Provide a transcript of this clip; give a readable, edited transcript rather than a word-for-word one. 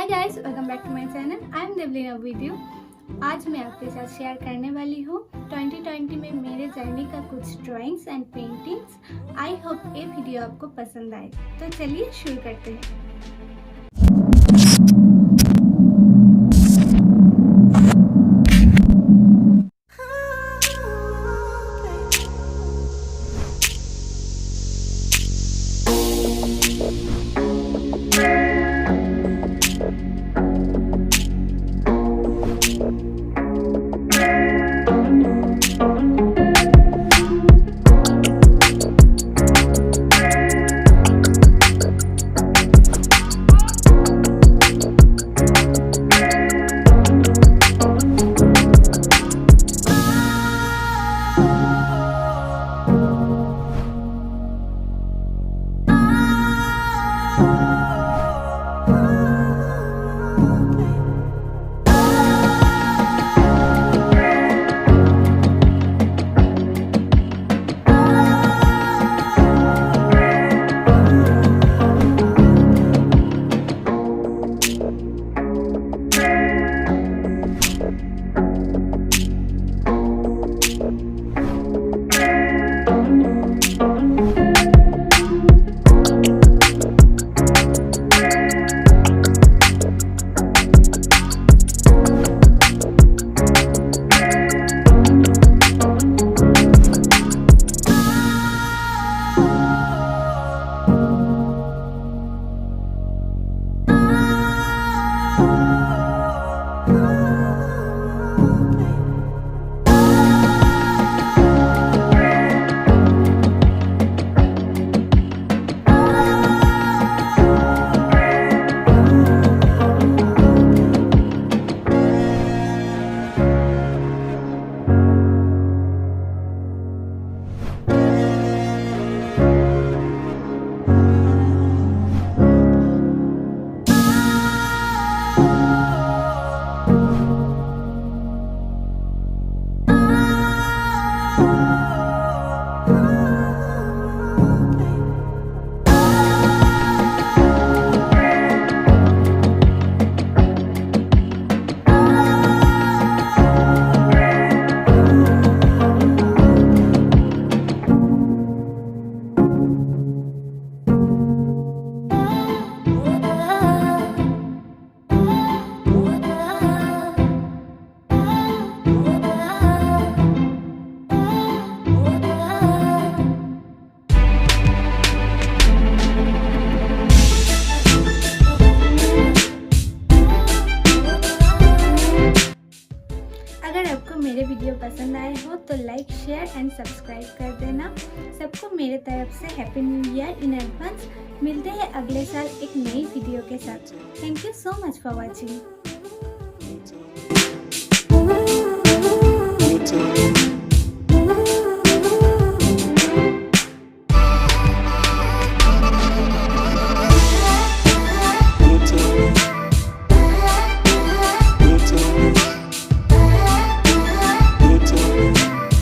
Hi guys, welcome back to my channel. I am Debalina with you. आज मैं आपके साथ शेयर करने वाली हूँ 2020 में मेरे जर्नी का कुछ drawings and paintings. I hope ये वीडियो आपको पसंद आए। तो चलिए शुरू करते हैं। अगर आपको मेरे वीडियो पसंद आए हो तो लाइक, शेयर एंड सब्सक्राइब कर देना। सबको मेरे तरफ से happy new year in advance. मिलते हैं अगले साल एक नई वीडियो के साथ। Thank you so much for watching.